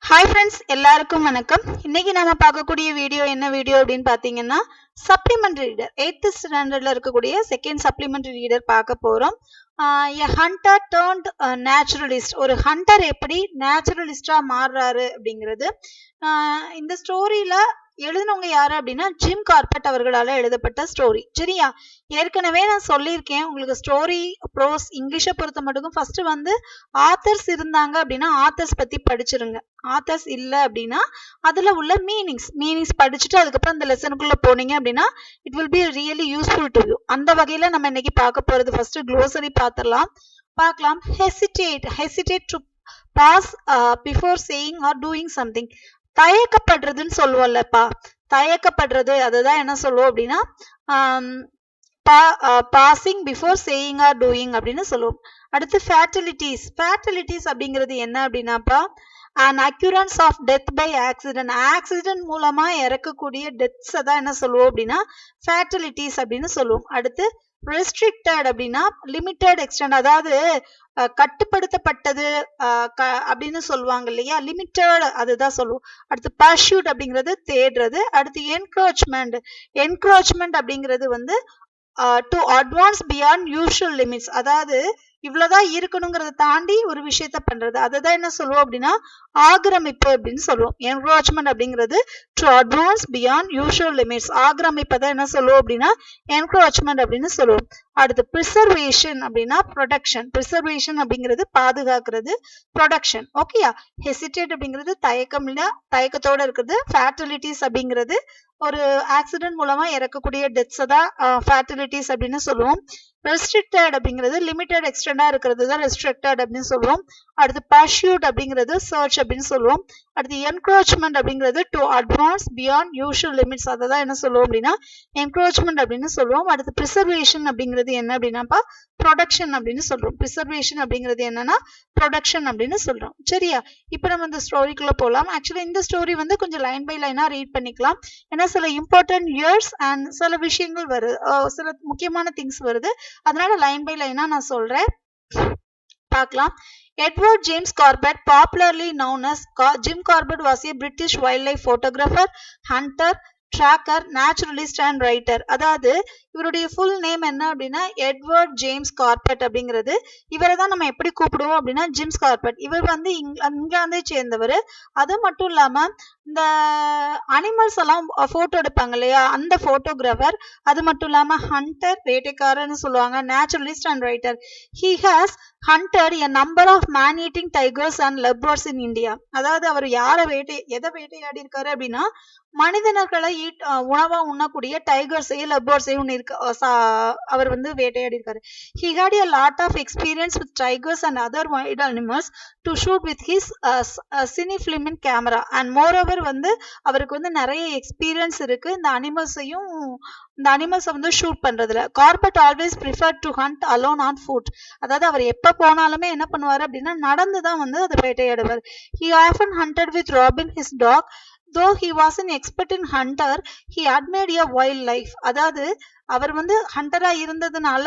Hi friends, எல்லாருக்கும் வணக்கம். இன்னைக்கு நாம பார்க்கக்கூடிய வீடியோ என்ன வீடியோ அப்படின்னு பார்த்தீங்கன்னா, சப்ளிமெண்டரி ரீடர் 8th ஸ்டாண்டர்ட்ல இருக்கக்கூடிய செகண்ட் சப்ளிமெண்டரி ரீடர் பார்க்க போறோம். எ ஹண்டர் டர்ன்ட் நேச்சுரலிஸ்ட், ஒரு ஹண்டர் எப்படி நேச்சுரலிஸ்டா மாறுறாரு அப்படிங்கிறது. இந்த ஸ்டோரியில எழுதினவங்க யாரு அப்படின்னா ஜிம் கார்பெட் அவர்களால் எழுதப்பட்ட ஸ்டோரி. சரியா? ஏற்கனவே நான் சொல்லியிருக்கேன் உங்களுக்கு ஸ்டோரி ப்ரோஸ் இங்கிலீஷை பொறுத்த மட்டுக்கும் ஃபர்ஸ்ட் வந்து ஆத்தர்ஸ் இருந்தாங்க அப்படின்னா ஆத்தர்ஸ் பத்தி படிச்சிருங்க. ஆத்தர்ஸ் இல்லை அப்படின்னா அதுல உள்ள மீனிங்ஸ் படிச்சுட்டு அதுக்கப்புறம் அந்த லெசனுக்குள்ள போனீங்க அப்படின்னா it will be really useful to you. அந்த வகையில நம்ம இன்னைக்கு பார்க்க போறது ஃபர்ஸ்ட் க்ளோசரி பார்க்கலாம். Hesitate to pause before saying or doing something. தயக்கப்படுறதுன்னு சொல்லுவோம்லப்பா, தயக்கப்படுறது அதுதான் என்ன சொல்லுவோம் அப்படின்னா pausing before saying or doing அப்படின்னு சொல்லுவோம். அடுத்து ஃபேட்டலிட்டிஸ் அப்படிங்கிறது என்ன அப்படின்னாப்பா an occurrence of death by accident மூலமா இறக்கக்கூடிய டெத்ஸை தான் என்ன சொல்லுவோம் அப்படின்னா ஃபேட்டலிட்டிஸ் அப்படின்னு சொல்லுவோம். அடுத்து ரெஸ்ட்ரிக்டட் அப்படின்னா லிமிட்டட் எக்ஸ்டெண்ட், அதாவது கட்டுப்படுத்தப்பட்டது அப்படின்னு சொல்லுவாங்க இல்லையா, லிமிட்டட் அதுதான் சொல்லுவோம். அடுத்து பர்சூட் அப்படிங்கிறது தேடுறது. அடுத்து என்க்ரோச்மெண்ட் அப்படிங்கிறது வந்து to advance beyond usual limits, அதாவது இவ்வளவுதான் இருக்கணுங்கிறத தாண்டி ஒரு விஷயத்த பண்றது, அதுதான் என்ன சொல்லுவோம் அப்படின்னா ஆக்கிரமிப்பு அப்படின்னு சொல்லுவோம். என்க்ரோச்மெண்ட் அப்படிங்கிறது to advance beyond usual limits, ஆக்கிரமிப்பதான் என்ன சொல்லுவோம் அப்படின்னா என்க்ரோச்மெண்ட் அப்படின்னு சொல்லுவோம். அடுத்து ப்ரிசர்வேஷன் அப்படின்னா ப்ரொடெக்ஷன். ப்ரிசர்வேஷன் அப்படிங்கிறது பாதுகாக்கிறது, ப்ரொடெக்ஷன். ஓகேயா? ஹெசிடேட் அப்படிங்கிறது தயக்கத்தோட இருக்கிறது. ஃபேட்டலிட்டிஸ் அப்படிங்கிறது ஒரு ஆக்சிடென்ட் மூலமா இறக்கக்கூடிய டெத்ஸை தான் ஃபேட்டலிட்டிஸ் அப்படின்னு சொல்லுவோம். ரெஸ்ட்ரிக்டட் அப்படிங்கிறது லிமிட்டட் எக்ஸ்டெண்டா இருக்கிறது தான் ரெஸ்ட்ரிக்டட் அப்படின்னு சொல்லுவோம். அடுத்து பர்சூட் அப்படிங்கிறது சர்ச் அப்படின்னு சொல்லுவோம். அடுத்து என்க்ரோச்மெண்ட் அப்படிங்கிறது to advance beyond usual limits, அதை தான் என்ன சொல்லுவோம் அப்படின்னா என்க்ரோச்மெண்ட் அப்படின்னு சொல்லுவோம். அடுத்து ப்ரிசர்வேஷன் அப்படிங்கிறது என்ன அப்படின்னாப்பா ப்ரொடக்ஷன் அப்படின்னு சொல்றோம். ப்ரிசர்வேஷன் அப்படிங்கிறது என்னன்னா ப்ரொடக்ஷன் அப்படின்னு சொல்றோம். சரியா? இப்போ நம்ம இந்த ஸ்டோரிக்குள்ள போகலாம். ஆக்சுவலி இந்த ஸ்டோரி வந்து கொஞ்சம் லைன் பை லைனா ரீட் பண்ணிக்கலாம். ஏன்னா சில இம்பார்ட்டன்ட் இயர்ஸ் அண்ட் சில விஷயங்கள் வருது, சில முக்கியமான திங்ஸ் வருது, அதனால லைன் பை லைனா நான் சொல்றேன், பார்க்கலாம். Edward James Corbett, popularly known as Jim Corbett, was a British wildlife photographer, hunter, tracker, naturalist and writer. அதாவது இவருடைய ஃபுல் நேம் என்ன அப்படின்னா எட்வர்ட் ஜேம்ஸ் கார்பெட் அப்படிங்கிறது. இவரை தான் நம்ம எப்படி கூப்பிடுவோம் அப்படின்னா ஜிம்ஸ் கார்பெட். இவர் வந்து இங்கிலாந்தை சேர்ந்தவர். அது மட்டும் இல்லாம இந்த அனிமல்ஸ் எல்லாம் போட்டோ எடுப்பாங்க இல்லையா, அந்த போட்டோகிராஃபர். அது மட்டும் இல்லாம ஹண்டர், வேட்டைக்காரன்னு சொல்லுவாங்க, naturalist and writer. He has hunted a number of man-eating tigers and leopards in India. அதாவது அவர் எதை வேட்டையாடி இருக்காரு அப்படின்னா மனிதர்களை உணவா உண்ணக்கூடிய டைகர்ஸையும் லெபர்ட்ஸையும் அவர் வந்து வேட்டையாடி இருக்காரு. He had a lot of experience with tigers and other wild animals to shoot with his cinefilm camera, and moreover வந்து அவருக்கு வந்து நிறைய எக்ஸ்பீரியன்ஸ் இருக்கு இந்த அனிமல்ஸை வந்து ஷூட் பண்றதுல. Corbett always prefer to hunt alone on foot, அதாவது அவர் எப்ப போனாலுமே என்ன பண்ணுவாரு அப்படின்னா நடந்துதான் வந்து அதை வேட்டையாடுவார். He often hunted with Robin, his dog. Though he was an expert in hunter, he admired a wild life. அதாவது அவர் வந்து ஹண்டரா இருந்ததுனால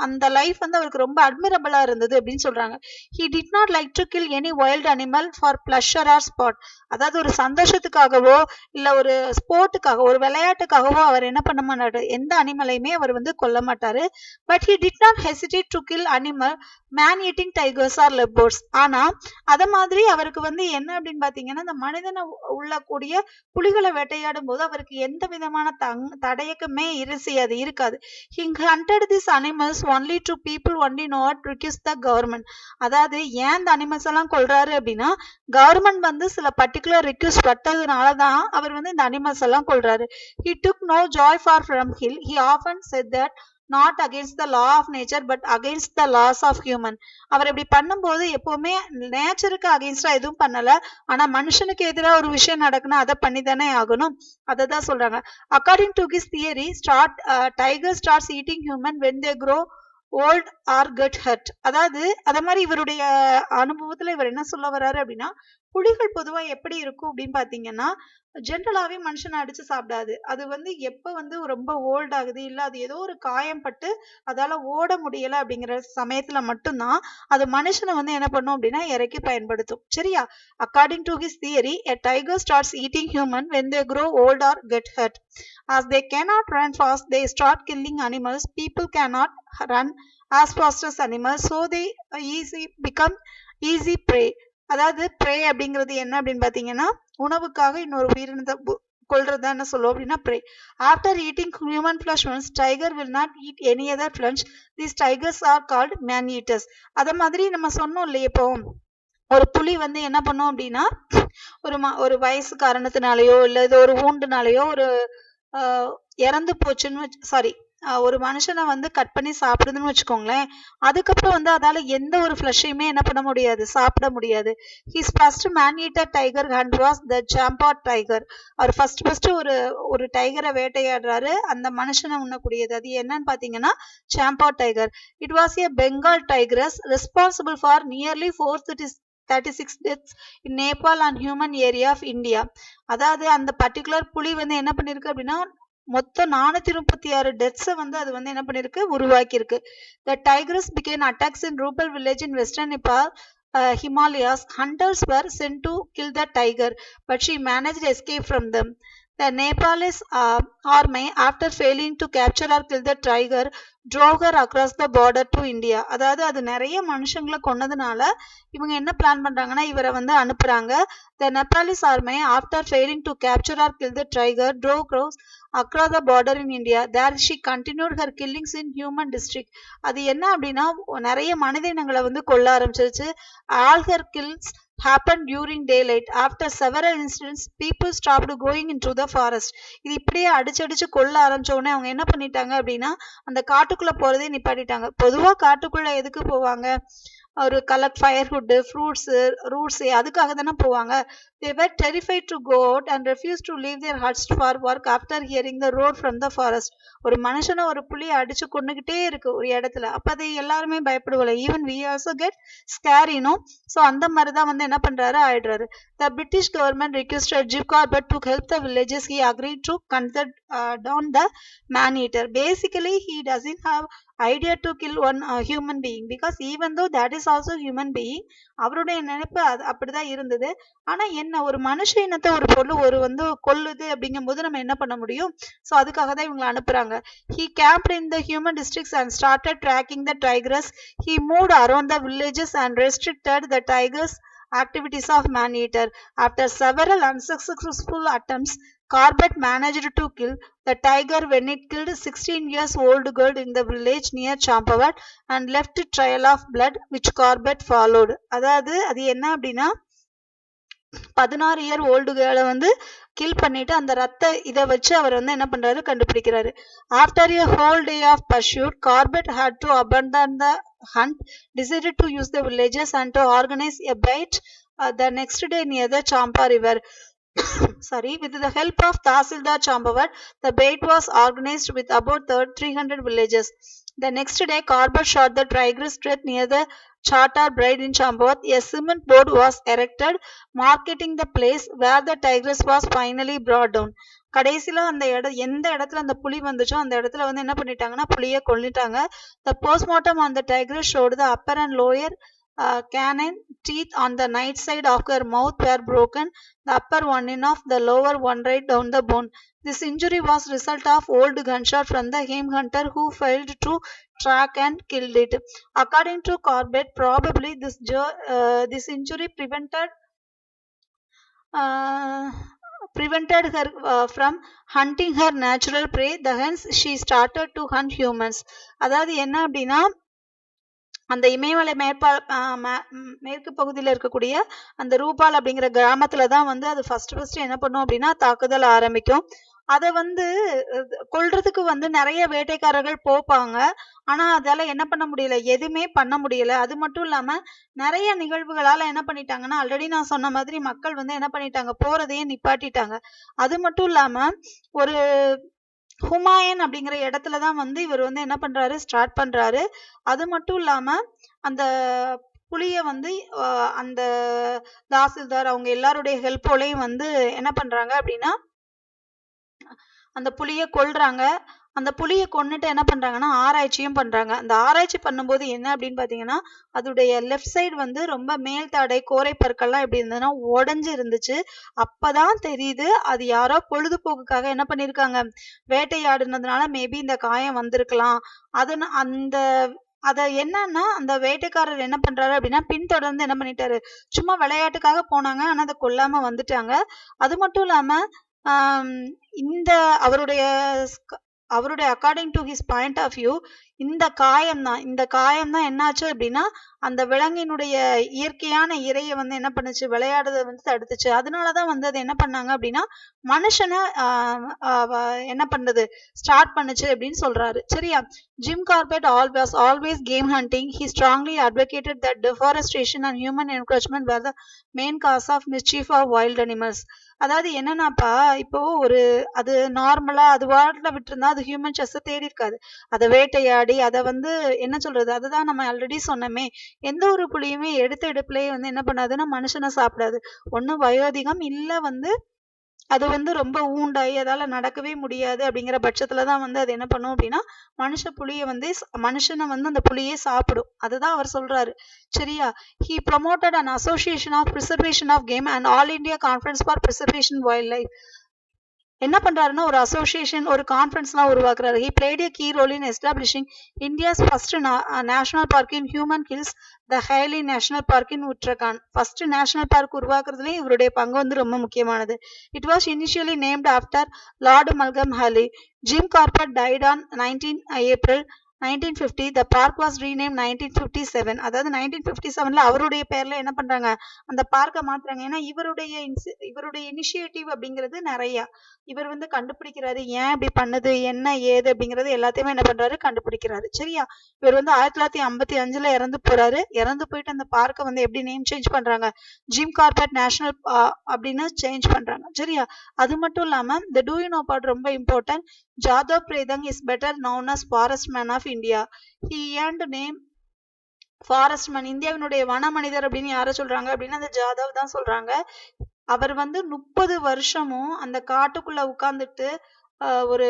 அந்த லைஃப் வந்து அவருக்கு ரொம்ப அட்மிரபிளா இருந்தது அப்படின்னு சொல்றாங்க. He did not like to kill any wild animal for pleasure or sport. அதாவது ஒரு சந்தோஷத்துக்காகவோ இல்ல ஒரு ஸ்போர்ட்டுக்காக ஒரு விளையாட்டுக்காகவோ அவர் என்ன பண்ண மாட்டாரு, எந்த அனிமலையுமே அவர் வந்து கொல்ல மாட்டாரு. But he did not hesitate to kill animal man eating tigers or leopards. ஆனா அத மாதிரி அவருக்கு வந்து என்ன அப்படின்னு பாத்தீங்கன்னா இந்த மனிதனை உள்ளக்கூடிய புலிகளை வேட்டையாடும் போது அவருக்கு எந்த விதமான தடயக்குமே இருக்காது. He hunted these animals only to people only not request the government. அதாவது ஏன் இந்த அனிமல்ஸ் எல்லாம் கொல்றாரு அப்படின்னா கவர்மெண்ட் வந்து சில பர்டிகுலர் ரிக்வெஸ்ட் பட்டதுனாலதான் அவர் வந்து இந்த அனிமல்ஸ் எல்லாம் கொல்றாரு. He took no joy far from hill. He often said that not against the law of nature but against the laws of human. அவர் இப்படி பண்ணும்போது எப்பவுமே நேச்சருக்கு அகெயின்ஸ்டா எதுவும் பண்ணல, ஆனா மனுஷனுக்கு எதிராக ஒரு விஷயம் நடக்குன்னா அதை பண்ணிதானே ஆகணும், அதை தான் சொல்றாங்க. According to his theory, tiger starts eating human when they grow old or get hurt. அதாவது அத மாதிரி இவருடைய அனுபவத்துல இவர் என்ன சொல்ல வர்றாரு அப்படின்னா புலிகள் பொதுவா எப்படி இருக்கும் அப்படின்னு பாத்தீங்கன்னா, ஜென்ரலாவே மனுஷனை அடிச்சு சாப்பிடாது. அது வந்து எப்ப வந்து ரொம்ப ஓல்ட் ஆகுது, இல்ல அது ஏதோ ஒரு காயம் பட்டு அதால ஓட முடியல அப்படிங்கிற சமயத்துல மட்டும்தான் அது மனுஷனை வந்து என்ன பண்ணும் அப்படின்னா இறக்கி பயன்படுத்தும். சரியா? According to his theory, a tiger starts eating human when they grow old or get hurt. As they cannot run fast, they start killing animals. People cannot run as fast as animals, so they become easy prey. அதாவது prey அப்படிங்கிறது என்ன அப்படின்னு பாத்தீங்கன்னா, உணவுக்காக இன்னொரு உயிரினத்தை கொல்றது என்ன சொல்லுவோம் அப்படின்னா prey. After eating human flesh once, tiger will not eat any other flesh. These tigers are called man eaters. அத மாதிரி நம்ம சொன்னோம் இல்லையா, இப்போ ஒரு புலி வந்து என்ன பண்ணும் அப்படின்னா, ஒரு வயசு காரணத்தினாலயோ இல்ல இது ஒரு ஊண்டுனாலயோ ஒரு இறந்து போச்சுன்னு சாரி ஒரு மனுஷனை வந்து கட் பண்ணி சாப்பிடுதுன்னு வச்சுக்கோங்களேன். அதுக்கப்புறம் வந்து அதால எந்த ஒரு ஃபிளஷையுமே என்ன பண்ண முடியாது, சாப்பிட முடியாது. His first man eater tiger hunt was the Champawat tiger. அவர் ஃபர்ஸ்ட் ஒரு டைகரை வேட்டையாடுறாரு, அந்த மனுஷனை உண்ணக்கூடியது. அது என்னன்னு பாத்தீங்கன்னா Champawat tiger. It was a Bengal tigress responsible for nearly 436 deaths in Nepal and human area of India. அதாவது அந்த பர்டிகுலர் புலி வந்து என்ன பண்ணிருக்கு அப்படின்னா, மொத்தம் 436 டெத்ஸை வந்து அது வந்து என்ன பண்ணிருக்கு, உருவாக்கி இருக்கு. The tigers began attacks in Rupal village in western Nepal, Himalayas. Hunters were sent to kill the tiger, but she managed to escape from them. The Nepalese army, after failing to capture or kill the tiger, drove her across the border to India. அதாவது அது நிறைய மனுஷங்களை கொன்னதுனால இவங்க என்ன plan பண்றாங்கன்னா, இவரை வந்து அனுப்புறாங்க. The Nepalese army, after failing to capture or kill the tiger, drove across the border in India. There she continued her killings in human district. அது என்ன அப்படின்னா, நிறைய மனித இனங்களை வந்து கொல்ல ஆரம்பிச்சிருச்சு. All her kills happened during daylight. After several incidents, people stopped going into the forest. இது இப்படியே அடிச்சு கொல்ல ஆரம்பிச்ச உடனே அவங்க என்ன பண்ணிட்டாங்க அப்படின்னா, அந்த காட்டுக்குள்ள போறதே நிப்பாட்டிட்டாங்க. பொதுவா காட்டுக்குள்ள எதுக்கு போவாங்க, ஒரு கலெக்ட் ஃபயர்வுட், ஃப்ரூட்ஸ், ரூட்ஸ், அதுக்காக தானே போவாங்க. They were terrified to go out and refused to leave their huts for work after hearing the roar from the forest. ஒரு மனுஷனை ஒரு புலி அடிச்சு கொண்டுகிட்டே இருக்கு ஒரு இடத்துல, அப்ப அதை எல்லாருமே பயப்படுவல. Even we also get scary, you know. So அந்த மாதிரி தான் வந்து என்ன பண்றாரு, ஆயிடுறாரு. The British government requested Jim Corbett to help the villagers. He agreed to cut down the man eater. Basically he doesn't have idea to kill one human being, because even though that is also human being, அவருடைய நினைப்பு அப்படிதான் இருந்தது. ஆனா என்ன, ஒரு மனுஷ இனத்தை ஒரு பொருள் ஒரு வந்து கொல்லுது அப்படிங்கும் போது நம்ம என்ன பண்ண முடியும். சோ அதுக்காக தான் இவங்களை அனுப்புறாங்க. He camped in the human districts and started tracking the tigers. He moved around the villages and restricted the tigers activities of man eater. After several unsuccessful attempts, Corbett managed to kill the tiger when it killed 16 years old girl in the village near Champawat and left a trail of blood which Corbett followed. அதாவது அது என்ன அப்படின்னா, 16 year old கேர்ளை வந்து kill பண்ணிட்டு அந்த ரத்த இதை வச்சு அவர் வந்து என்ன பண்றாரு, கண்டுபிடிக்கிறாரு. After a whole day of pursuit, Corbett had to abandon the hunt, decided to use the villages and to organize a bait the next day near the Champa river. Sorry, with the help of Tahsildar Champawat, the bait was organized with about 300 villages. The next day, Corbett shot the tiger's death near the Charter Bride in Champawat. A cement board was erected marking the place where the tigress was finally brought down. கடைசியில அந்த எந்த இடத்துல அந்த புலி வந்துச்சோ அந்த இடத்துல வந்து என்ன பண்ணிட்டாங்கன்னா புலியை கொல்லிட்டாங்க. The postmortem on the tigress showed the upper and lower canine teeth on the right side of her mouth were broken, the upper one in off, the lower one right down the bone. This injury was result of old gunshot from the game hunter who failed to track and killed it. According to Corbett, probably this injury prevented her from hunting her natural prey. Hence she started to hunt humans. அதாவது என்ன அப்படின்னா, அந்த இமயமலை மேற்கு பகுதியில் இருக்கக்கூடிய அந்த ரூபால் அப்படிங்கிற கிராமத்துல தான் வந்து அது ஃபர்ஸ்ட் என்ன பண்ணும் அப்படின்னா தாக்குதல் ஆரம்பிக்கும். அதை வந்து கொல்றதுக்கு வந்து நிறைய வேட்டைக்காரர்கள் போப்பாங்க. ஆனா அதால என்ன பண்ண முடியல, எதுவுமே பண்ண முடியல. அது மட்டும் இல்லாம நிறைய நிகழ்வுகளால என்ன பண்ணிட்டாங்கன்னா, ஆல்ரெடி நான் சொன்ன மாதிரி மக்கள் வந்து என்ன பண்ணிட்டாங்க, போறதையே நிப்பாட்டிட்டாங்க. அது மட்டும் இல்லாம ஒரு ஹுமாயன் அப்படிங்கிற இடத்துலதான் வந்து இவர் வந்து என்ன பண்றாரு, ஸ்டார்ட் பண்றாரு. அது மட்டும் இல்லாம அந்த புலிய வந்து அந்த தாசில்தார் அவங்க எல்லாருடைய ஹெல்ப்போலையும் வந்து என்ன பண்றாங்க அப்படின்னா அந்த புலிய கொல்றாங்க. அந்த புலிய கொன்னுட்டு என்ன பண்றாங்கன்னா ஆராய்ச்சியும் பண்றாங்க. அந்த ஆராய்ச்சி பண்ணும்போது என்ன அப்படின்னு பாத்தீங்கன்னா அதோடைய லெஃப்ட் சைடு வந்து ரொம்ப மேல் தாடை கோரை பற்கள்லாம் எப்படி இருந்ததுன்னா உடஞ்சு இருந்துச்சு. அப்பதான் தெரியுது அது யாரோ பொழுதுபோக்குக்காக என்ன பண்ணிருக்காங்க, வேட்டையாடுனதுனால மேபி இந்த காயம் வந்திருக்கலாம். அந்த அத என்னன்னா அந்த வேட்டைக்காரர் என்ன பண்றாரு அப்படின்னா பின்தொடர்ந்து என்ன பண்ணிட்டாரு, சும்மா விளையாட்டுக்காக போனாங்க. ஆனா அதை கொல்லாம வந்துட்டாங்க. அது மட்டும் இல்லாம ஆம், இந்த அவருடைய அவருடைய according to his point of view இந்த காயம் தான் என்னாச்சு அப்படின்னா அந்த விலங்கினுடைய இயற்கையான இரையை வந்து என்ன பண்ணுச்சு, விளையாடுறதை வந்து தடுத்துச்சு. அதனாலதான் வந்து அது என்ன பண்ணாங்க அப்படின்னா மனுஷனை என்ன பண்றது ஸ்டார்ட் பண்ணுச்சு அப்படின்னு சொல்றாரு. சரியா? Jim Corbett was always game hunting. He strongly advocated that deforestation and human encroachment were the main cause of mischief of wild animals. அதாவது என்னன்னாப்பா, இப்போ அது நார்மலா அது வாட்டில் விட்டுருந்தா அது ஹியூமன் செஸ்ஸை தேடி இருக்காது. அதை வேட்டையாடி அதை வந்து என்ன சொல்றது, அதுதான் நம்ம ஆல்ரெடி சொன்னோமே, எந்த ஒரு புலியுமே எடுத்த எடுப்புலயே வந்து என்ன பண்ணாதுன்னா மனுஷனை சாப்பிடாது. ஒண்ணு வயோதிகம் இல்ல வந்து அது வந்து ரொம்ப ஊண்டாயி அதால நடக்கவே முடியாது அப்படிங்கிற பட்சத்துலதான் வந்து அது என்ன பண்ணும் அப்படின்னா மனுஷனை வந்து அந்த புலியே சாப்பிடும். அதுதான் அவர் சொல்றாரு. சரியா? He promoted an association of preservation of game and all India conference for preservation wildlife. என்ன பண்றாருன்னா ஒரு அசோசியேஷன் ஒரு கான்ஃபரன்ஸ்லாம் உருவாக்குறாரு. He played a key role in establishing India's first national park in human hills, the Hailey National Park in Uttarakhand. First national park உருவாக்குறதுலயும் இவருடைய பங்கு வந்து ரொம்ப முக்கியமானது. It was initially named after Lord Malcolm Halley. Jim Corbett died on 19 April 1950. The park was renamed 1957. அதாவது 1957ல அவருடைய பேர்ல என்ன பண்றாங்க, அந்த பார்க்க மாத்துறாங்க. ஏன்னா இவருடைய இனிஷியேட்டிவ் அப்படிங்கிறது நிறைய இவர் வந்து கண்டுபிடிக்கிறாரு. ஏன் இப்படி பண்ணுது, என்ன ஏது அப்படிங்கறது எல்லாத்தையுமே என்ன பண்றாரு, கண்டுபிடிக்கிறாரு. சரியா? இவர் வந்து 1955ல இறந்து போறாரு. இறந்து போயிட்டு அந்த பார்க்க வந்து எப்படி நேம் சேஞ்ச் பண்றாங்க, ஜிம் கார்பெட் நேஷனல் அப்படின்னு சேஞ்ச் பண்றாங்க. சரியா? அது மட்டும் இல்லாம இந்த டூ யூ நோ பார்ட் ரொம்ப இம்பார்ட்டன்ட். ஜாதவ் பிரேதங் is better known as forest man of India. He earned name forest man. இந்தியாவினுடைய வன மனிதர் அப்படின்னு யார சொல்றாங்க அப்படின்னா அந்த ஜாதவ் தான் சொல்றாங்க. அவர் வந்து 30 வருஷமும் அந்த காட்டுக்குள்ள உட்கார்ந்துட்டு ஒரு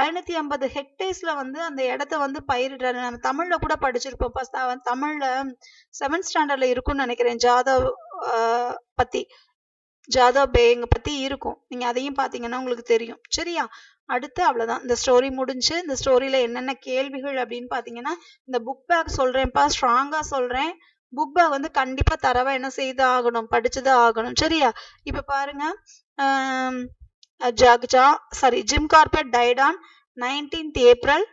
550 ஹெக்டேர்ஸ்ல வந்து அந்த இடத்த வந்து பயிரிடுறாரு. நம்ம தமிழ்ல கூட படிச்சிருப்போம். தமிழ்ல 7th ஸ்டாண்டர்ட்ல இருக்கும்னு நினைக்கிறேன். ஜாதவ் பேங்க பத்தி இருக்கும். நீங்க அதையும் பாத்தீங்கன்னா உங்களுக்கு தெரியும். சரியா? அடுத்து அவ்வளவுதான், இந்த ஸ்டோரி முடிஞ்சு. இந்த ஸ்டோரியில என்னென்ன கேள்விகள் அப்படின்னு பாத்தீங்கன்னா இந்த புக் பேக் சொல்றேன்ப்பா, ஸ்ட்ராங்கா சொல்றேன். புக் பேக் வந்து கண்டிப்பா தரவா என்ன செய்து ஆகணும், படிச்சுதான் ஆகணும். சரியா? இப்ப பாருங்க, Jim Corbett died on 19th April